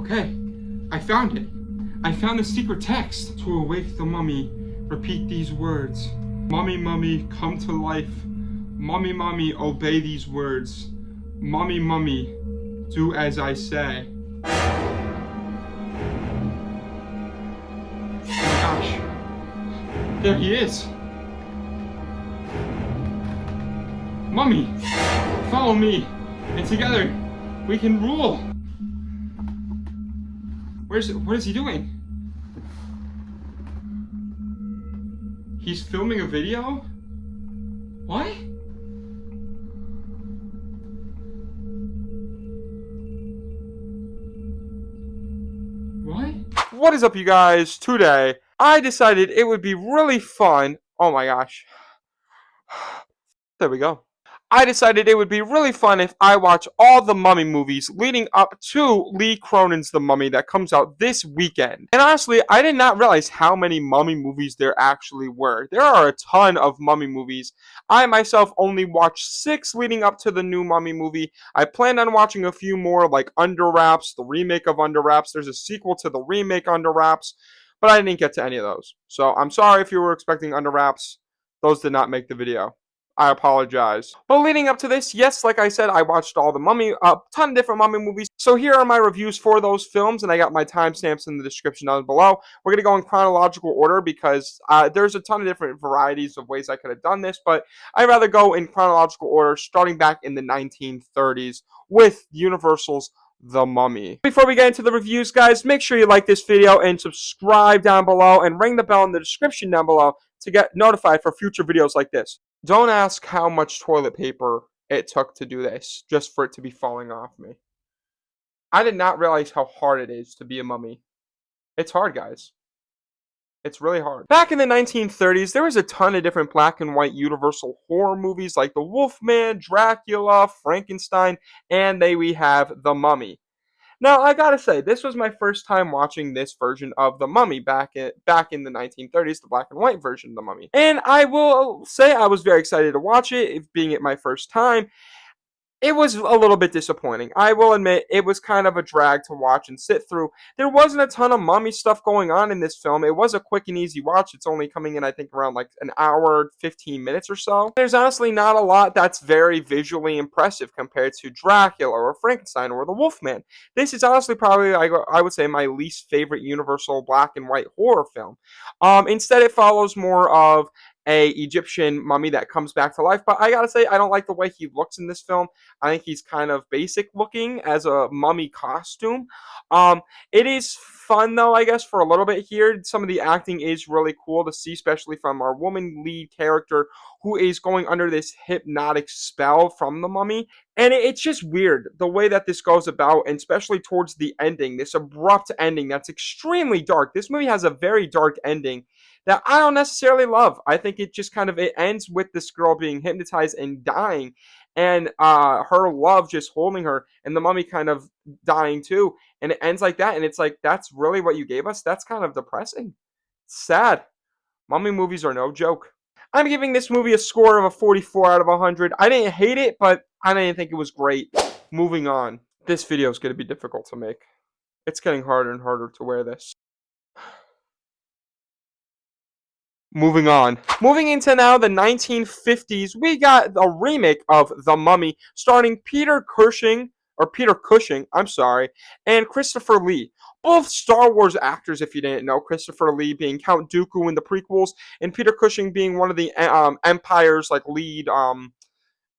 Okay, I found it. I found the secret text. To awake the mummy, repeat these words. Mummy, mummy, come to life. Mummy, mummy, obey these words. Mummy, mummy, do as I say. Oh my gosh. There he is. Mummy, follow me, and together we can rule. What is he doing? He's filming a video? What? What? What is up, you guys? Today, I decided it would be really fun. Oh my gosh. There we go. I decided it would be really fun if I watch all the Mummy movies leading up to Lee Cronin's The Mummy that comes out this weekend. And honestly, I did not realize how many Mummy movies there actually were. There are a ton of Mummy movies. I myself only watched 6 leading up to the new Mummy movie. I planned on watching a few more, like Under Wraps, the remake of Under Wraps. There's a sequel to the remake Under Wraps, but I didn't get to any of those. So I'm sorry if you were expecting Under Wraps. Those did not make the video. I apologize. But leading up to this, yes, like I said, I watched all the Mummy, a ton of different Mummy movies. So here are my reviews for those films, and I got my timestamps in the description down below. We're going to go in chronological order because there's a ton of different varieties of ways I could have done this, but I'd rather go in chronological order, starting back in the 1930s with Universal's The Mummy. Before we get into the reviews, guys, make sure you like this video and subscribe down below and ring the bell in the description down below to get notified for future videos like this. Don't ask how much toilet paper it took to do this, just for it to be falling off me. I did not realize how hard it is to be a mummy. It's hard, guys. It's really hard. Back in the 1930s, there was a ton of different black and white Universal horror movies like The Wolfman, Dracula, Frankenstein, and we have The Mummy. Now, I gotta say, this was my first time watching this version of The Mummy back in the 1930s, the black and white version of The Mummy. And I will say I was very excited to watch it, being it my first time. It was a little bit disappointing. I will admit, it was kind of a drag to watch and sit through. There wasn't a ton of mummy stuff going on in this film. It was a quick and easy watch. It's only coming in, I think, around like an hour, 15 minutes or so. There's honestly not a lot that's very visually impressive compared to Dracula or Frankenstein or The Wolfman. This is honestly probably, I would say, my least favorite Universal black and white horror film. Instead, it follows more of a Egyptian mummy that comes back to life, but I gotta say, I don't like the way he looks in this film. I think he's kind of basic looking as a mummy costume. It is fun though, I guess, for a little bit here. Some of the acting is really cool to see, especially from our woman lead character who is going under this hypnotic spell from the mummy. And it's just weird the way that this goes about, and especially towards the ending, this abrupt ending that's extremely dark. This movie has a very dark ending that I don't necessarily love. I think it just kind of, it ends with this girl being hypnotized and dying, and her love just holding her, and the mummy kind of dying too, and it ends like that, and it's like, that's really what you gave us? That's kind of depressing. Sad. Mummy movies are no joke. I'm giving this movie a score of a 44 out of 100. I didn't hate it, but I didn't think it was great. Moving on. This video is going to be difficult to make. It's getting harder and harder to wear this. Moving on. Moving into now the 1950s, we got a remake of The Mummy starring Peter Cushing, and Christopher Lee. Both Star Wars actors, if you didn't know. Christopher Lee being Count Dooku in the prequels, and Peter Cushing being one of the Empire's lead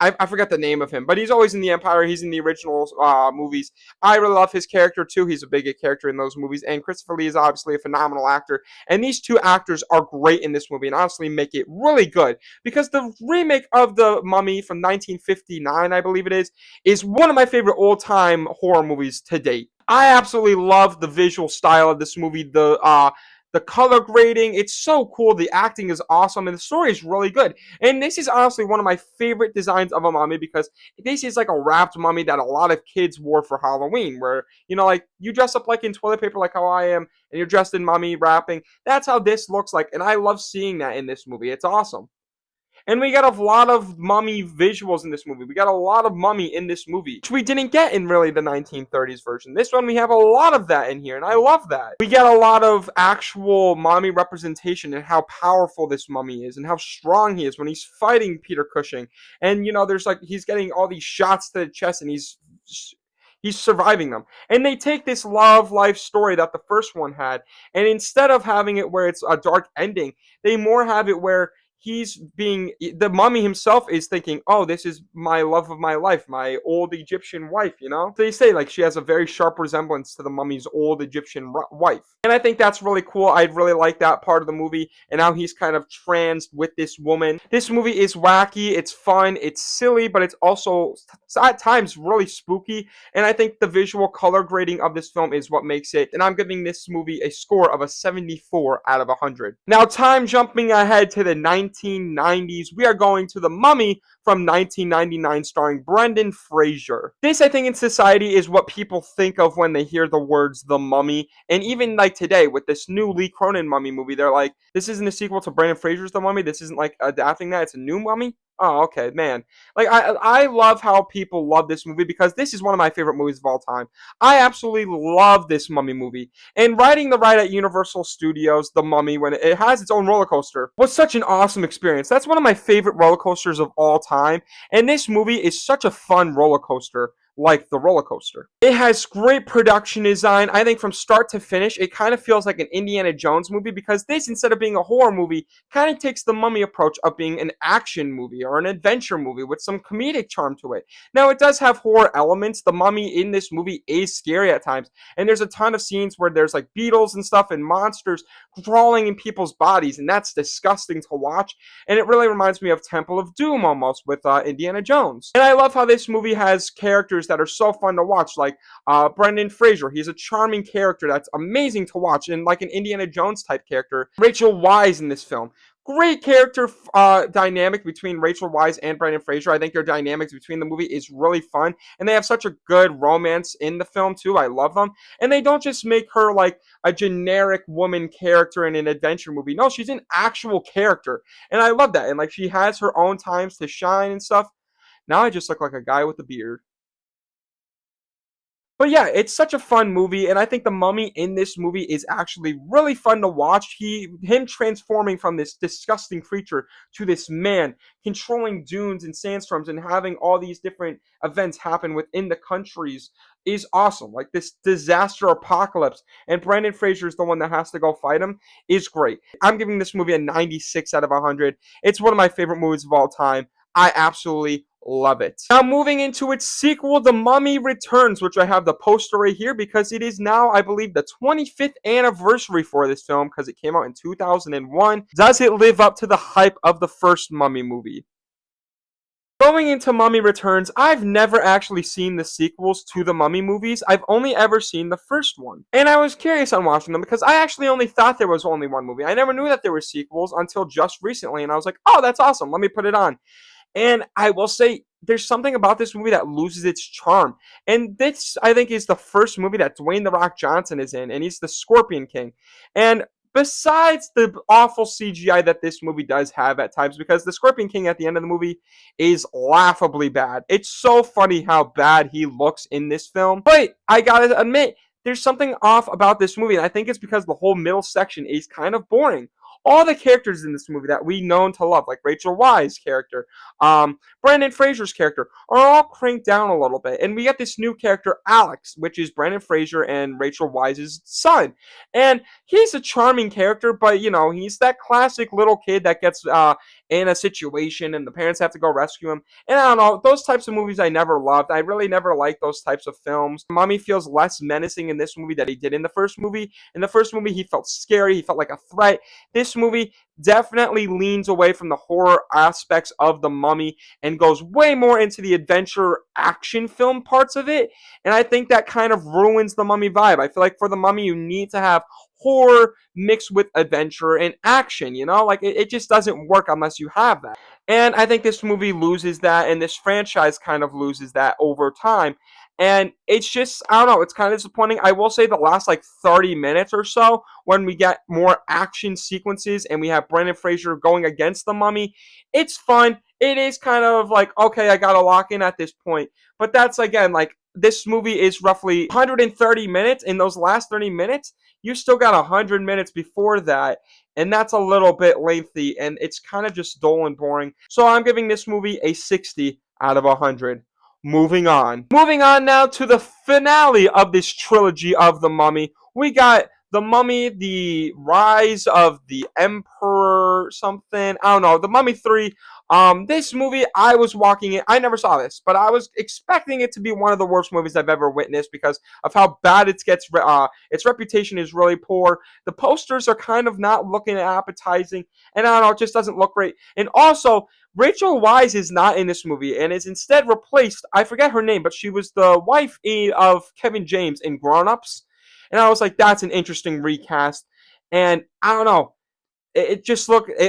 I forgot the name of him, but he's always in the Empire. He's in the original movies. I really love his character, too. He's a big character in those movies. And Christopher Lee is obviously a phenomenal actor. And these two actors are great in this movie and honestly make it really good. Because the remake of The Mummy from 1959, I believe it is one of my favorite old-time horror movies to date. I absolutely love the visual style of this movie. The color grading, it's so cool. The acting is awesome, and the story is really good. And this is honestly one of my favorite designs of a mummy because this is like a wrapped mummy that a lot of kids wore for Halloween, where, you know, like, you dress up like in toilet paper like how I am, and you're dressed in mummy wrapping. That's how this looks like, and I love seeing that in this movie. It's awesome. And we got a lot of mummy visuals in this movie. We got a lot of mummy in this movie, which we didn't get in really the 1930s version. This one, we have a lot of that in here, and I love that. We get a lot of actual mummy representation and how powerful this mummy is and how strong he is when he's fighting Peter Cushing. And, there's like, he's getting all these shots to the chest, and he's surviving them. And they take this love life story that the first one had, and instead of having it where it's a dark ending, they more have it where the mummy himself is thinking, oh, this is my love of my life, my old Egyptian wife. They say like she has a very sharp resemblance to the mummy's old Egyptian wife. And I think that's really cool. I really like that part of the movie, and how he's kind of transed with this woman. This movie is wacky, it's fun, it's silly, but it's also at times really spooky. And I think the visual color grading of this film is what makes it. And I'm giving this movie a score of a 74 out of 100. Now, time jumping ahead to the 1990s, we are going to The Mummy from 1999, starring Brendan Fraser. This, I think, in society is what people think of when they hear the words The Mummy. And even like today with this new Lee Cronin Mummy movie, they're like, this isn't a sequel to Brendan Fraser's The Mummy. This isn't like adapting that. It's a new Mummy. Oh, okay, man. Like, I love how people love this movie, because this is one of my favorite movies of all time. I absolutely love this Mummy movie. And riding the ride at Universal Studios, The Mummy, when it has its own roller coaster, was such an awesome experience. That's one of my favorite roller coasters of all time. And this movie is such a fun roller coaster, like the roller coaster. It has great production design. I think from start to finish, it kind of feels like an Indiana Jones movie, because this, instead of being a horror movie, kind of takes the Mummy approach of being an action movie or an adventure movie with some comedic charm to it. Now, it does have horror elements. The Mummy in this movie is scary at times, and there's a ton of scenes where there's like beetles and stuff and monsters crawling in people's bodies, and that's disgusting to watch. And it really reminds me of Temple of Doom almost with Indiana Jones. And I love how this movie has characters that are so fun to watch, like Brendan Fraser. He's a charming character that's amazing to watch, and like an Indiana Jones type character. Rachel Weisz in this film. Great character dynamic between Rachel Weisz and Brendan Fraser. I think their dynamics between the movie is really fun, and they have such a good romance in the film too. I love them. And they don't just make her like a generic woman character in an adventure movie. No, she's an actual character, and I love that. And like, she has her own times to shine and stuff. Now I just look like a guy with a beard. But yeah, it's such a fun movie, and I think the mummy in this movie is actually really fun to watch. Him transforming from this disgusting creature to this man, controlling dunes and sandstorms, and having all these different events happen within the countries is awesome. Like this disaster apocalypse, and Brendan Fraser is the one that has to go fight him, is great. I'm giving this movie a 96 out of 100. It's one of my favorite movies of all time. I absolutely love it. Now, moving into its sequel, The Mummy Returns, which I have the poster right here, because it is now, I believe, the 25th anniversary for this film, because it came out in 2001. Does it live up to the hype of the first Mummy movie? Going into Mummy Returns, I've never actually seen the sequels to the Mummy movies. I've only ever seen the first one. And I was curious on watching them, because I actually only thought there was only one movie. I never knew that there were sequels until just recently, and I was like, oh, that's awesome, let me put it on. And I will say, there's something about this movie that loses its charm. And this, I think, is the first movie that Dwayne "The Rock" Johnson is in, and he's the Scorpion King. And besides the awful CGI that this movie does have at times, because the Scorpion King at the end of the movie is laughably bad. It's so funny how bad he looks in this film. But I gotta admit, there's something off about this movie, and I think it's because the whole middle section is kind of boring. All the characters in this movie that we know to love, like Rachel Weisz's character, Brendan Fraser's character, are all cranked down a little bit. And we get this new character, Alex, which is Brendan Fraser and Rachel Weisz's son. And he's a charming character, but, he's that classic little kid that gets in a situation and the parents have to go rescue him. And I don't know, those types of movies I never loved. I really never liked those types of films. Mummy feels less menacing in this movie than he did in the first movie. In the first movie, he felt scary. He felt like a threat. This movie definitely leans away from the horror aspects of The Mummy and goes way more into the adventure action film parts of it. And I think that kind of ruins the Mummy vibe. I feel like for The Mummy, you need to have horror mixed with adventure and action, Like, it just doesn't work unless you have that. And I think this movie loses that, and this franchise kind of loses that over time. And it's just, I don't know, it's kind of disappointing. I will say the last like 30 minutes or so, when we get more action sequences and we have Brendan Fraser going against the mummy, it's fun. It is kind of like, okay, I gotta lock in at this point. But that's, again, like, this movie is roughly 130 minutes. In those last 30 minutes, you still got 100 minutes before that, and that's a little bit lengthy, and it's kind of just dull and boring. So I'm giving this movie a 60 out of 100. Moving on. Moving on now to the finale of this trilogy of The Mummy. We got The Mummy, The Rise of the Emperor something. I don't know. The Mummy 3. This movie, I was walking it. I never saw this, but I was expecting it to be one of the worst movies I've ever witnessed because of how bad it gets. Its reputation is really poor. The posters are kind of not looking appetizing, and I don't know, it just doesn't look great. And also, Rachel Weisz is not in this movie and is instead replaced. I forget her name, but she was the wife of Kevin James in Grown Ups. And I was like, that's an interesting recast. And I don't know. It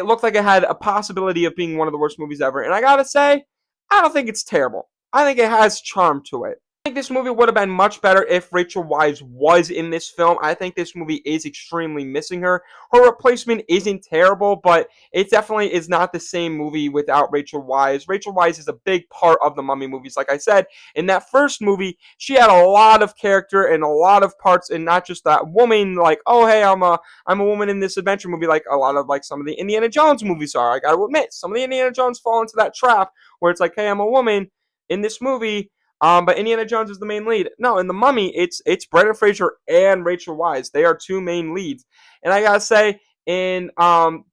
looked like it had a possibility of being one of the worst movies ever. And I gotta say, I don't think it's terrible. I think it has charm to it. I think this movie would have been much better if Rachel Weisz was in this film. I think this movie is extremely missing her. Her replacement isn't terrible, but it definitely is not the same movie without Rachel Weisz. Rachel Weisz is a big part of the Mummy movies. Like I said, in that first movie, she had a lot of character and a lot of parts, and not just that woman, like, oh, hey, I'm a woman in this adventure movie, like a lot of like some of the Indiana Jones movies are. I gotta admit, some of the Indiana Jones fall into that trap where it's like, hey, I'm a woman in this movie, but Indiana Jones is the main lead. No, in The Mummy, it's Brendan Fraser and Rachel Weisz. They are two main leads. And I gotta say, in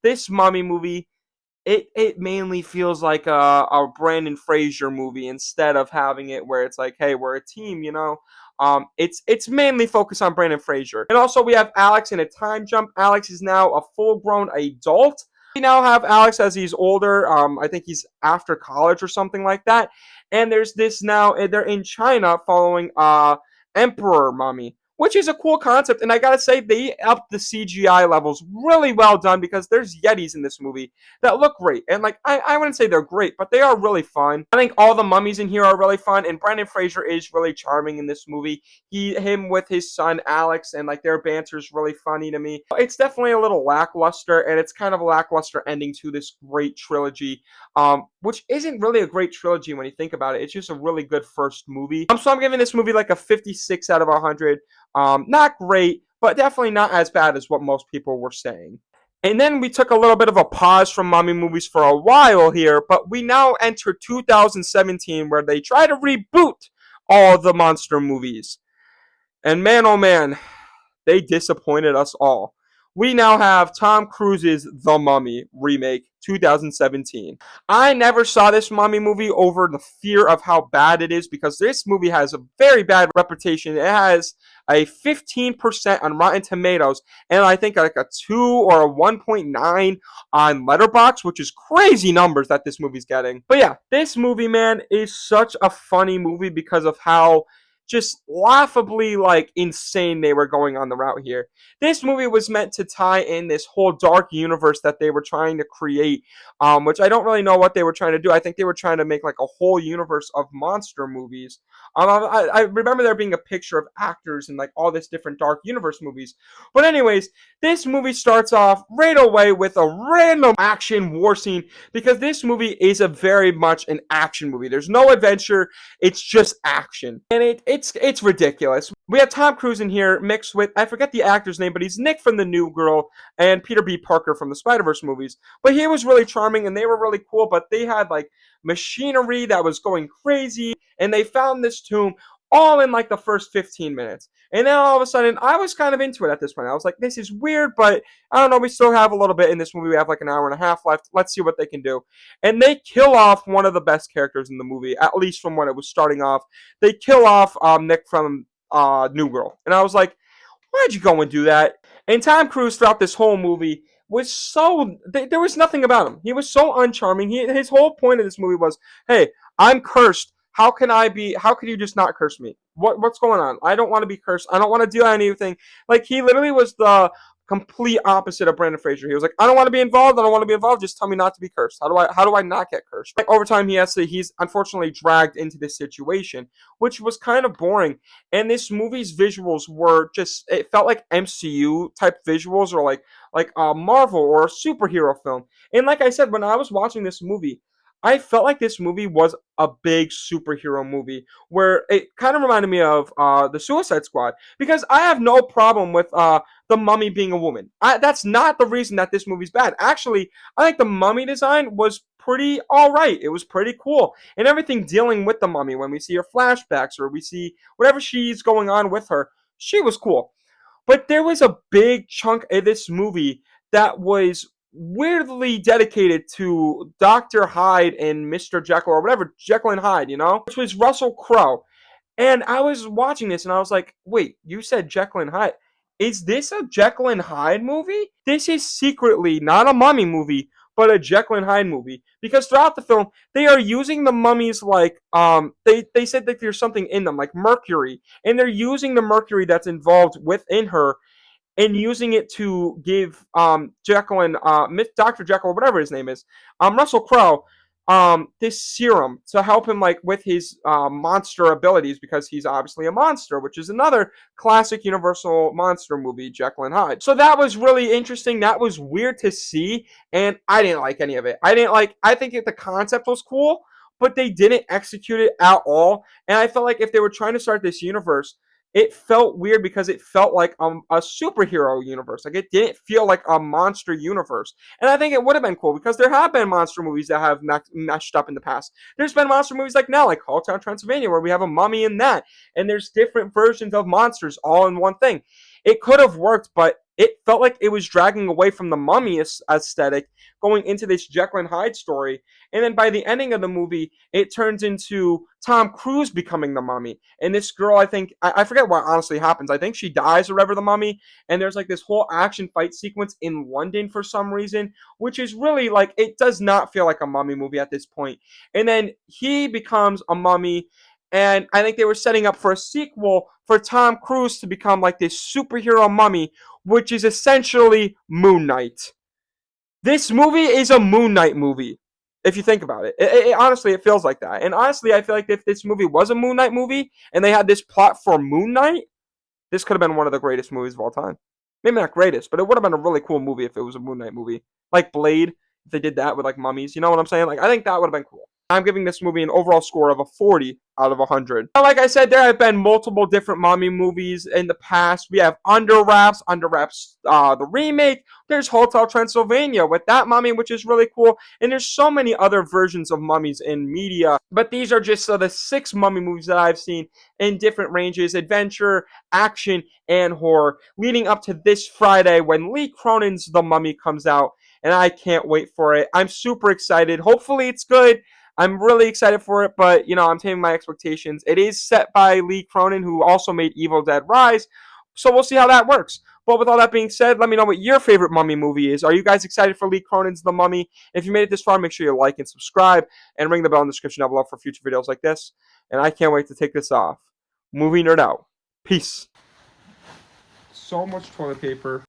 this Mummy movie, it mainly feels like a Brendan Fraser movie instead of having it where it's like, hey, we're a team, you know. It's mainly focused on Brendan Fraser. And also we have Alex in a time jump. Alex is now a full-grown adult. We now have Alex as he's older. I think he's after college or something like that. And there's this now. They're in China following Emperor Mummy, which is a cool concept. And I gotta say, they upped the CGI levels really well done because there's Yetis in this movie that look great. And like, I wouldn't say they're great, but they are really fun. I think all the mummies in here are really fun, and Brendan Fraser is really charming in this movie. Him with his son Alex, and like their banter is really funny to me. It's definitely a little lackluster, and it's kind of a lackluster ending to this great trilogy, which isn't really a great trilogy when you think about it. It's just a really good first movie. So I'm giving this movie like a 56 out of 100. Not great, but definitely not as bad as what most people were saying. And then we took a little bit of a pause from Mummy movies for a while here, but we now enter 2017 where they try to reboot all the monster movies. And man, oh man, they disappointed us all. We now have Tom Cruise's The Mummy remake 2017. I never saw this Mummy movie over the fear of how bad it is because this movie has a very bad reputation. It has a 15% on Rotten Tomatoes and I think like a 2 or a 1.9 on Letterboxd, which is crazy numbers that this movie's getting. But yeah, this movie, man, is such a funny movie because of how just laughably like insane they were going on the route here. This movie was meant to tie in this whole dark universe that they were trying to create, which I don't really know what they were trying to do. I think they were trying to make like a whole universe of monster movies. I remember there being a picture of actors in like all this different dark universe movies. But anyways, this movie starts off right away with a random action war scene because this movie is a very much an action movie. There's no adventure. It's just action. And it's ridiculous. We have Tom Cruise in here mixed with, I forget the actor's name, but he's Nick from The New Girl and Peter B. Parker from the Spider-Verse movies. But he was really charming and they were really cool, but they had like machinery that was going crazy and they found this tomb all in like the first 15 minutes. And then all of a sudden, I was kind of into it at this point. I was like, this is weird, but I don't know. We still have a little bit in this movie. We have like an hour and a half left. Let's see what they can do. And they kill off one of the best characters in the movie, at least from when it was starting off. They kill off Nick from New Girl. And I was like, why'd you go and do that? And Tom Cruise throughout this whole movie was so, there was nothing about him. He was so uncharming. His whole point of this movie was, hey, I'm cursed. How can you just not curse me? What's going on? I don't want to be cursed. I don't want to do anything. Like, he literally was the Complete opposite of Brandon Fraser. He was like, I don't want to be involved. I don't want to be involved. Just tell me not to be cursed. How do I not get cursed? Like over time, he's unfortunately dragged into this situation, which was kind of boring. And this movie's visuals were just, it felt like MCU type visuals, or like a Marvel or a superhero film. And like I said, when I was watching this movie, I felt like this movie was a big superhero movie, where it kind of reminded me of the Suicide Squad, because I have no problem with the Mummy being a woman. That's not the reason that this movie's bad. Actually, I think the Mummy design was pretty all right. It was pretty cool, and everything dealing with the Mummy, when we see her flashbacks or we see whatever she's going on with her, she was cool. But there was a big chunk of this movie that was weirdly dedicated to Dr. Hyde and Mr. Jekyll, or whatever, Jekyll and Hyde, which was Russell Crowe. And I was watching this and I was like, wait, you said Jekyll and Hyde. Is this a Jekyll and Hyde movie? This is secretly not a mummy movie, but a Jekyll and Hyde movie. Because throughout the film, they are using the mummies like, they said that there's something in them, like mercury. And they're using the mercury that's involved within her and using it to give Jekyll and Dr. Jekyll, or whatever his name is, Russell Crowe, this serum to help him like with his monster abilities, because he's obviously a monster, which is another classic Universal monster movie, Jekyll and Hyde. So that was really interesting. That was weird to see, and I didn't like any of it. I think the concept was cool, but they didn't execute it at all. And I felt like if they were trying to start this universe, it felt weird because it felt like a superhero universe. Like, it didn't feel like a monster universe. And I think it would have been cool, because there have been monster movies that have meshed up in the past. There's been monster movies like now, like Hotel Transylvania, where we have a mummy in that. And there's different versions of monsters all in one thing. It could have worked, but it felt like it was dragging away from the mummy aesthetic, going into this Jekyll and Hyde story. And then by the ending of the movie, it turns into Tom Cruise becoming the mummy. And this girl, I forget what honestly happens. I think she dies or whatever, the mummy. And there's like this whole action fight sequence in London for some reason, which is really like, it does not feel like a mummy movie at this point. And then he becomes a mummy. And I think they were setting up for a sequel for Tom Cruise to become like this superhero mummy, which is essentially Moon Knight. This movie is a Moon Knight movie, if you think about it. Honestly, it feels like that. And honestly, I feel like if this movie was a Moon Knight movie and they had this plot for Moon Knight, this could have been one of the greatest movies of all time. Maybe not greatest, but it would have been a really cool movie if it was a Moon Knight movie. Like Blade, if they did that with like mummies. You know what I'm saying? Like, I think that would have been cool. I'm giving this movie an overall score of a 40 out of 100. Now, like I said, there have been multiple different mummy movies in the past. We have Under Wraps, the remake. There's Hotel Transylvania with that mummy, which is really cool. And there's so many other versions of mummies in media. But these are just the 6 mummy movies that I've seen in different ranges: adventure, action, and horror, leading up to this Friday when Lee Cronin's The Mummy comes out. And I can't wait for it. I'm super excited. Hopefully it's good. I'm really excited for it, but, I'm taming my expectations. It is set by Lee Cronin, who also made Evil Dead Rise, so we'll see how that works. But with all that being said, let me know what your favorite Mummy movie is. Are you guys excited for Lee Cronin's The Mummy? If you made it this far, make sure you like and subscribe, and ring the bell in the description down below for future videos like this. And I can't wait to take this off. Movie nerd out. Peace. So much toilet paper.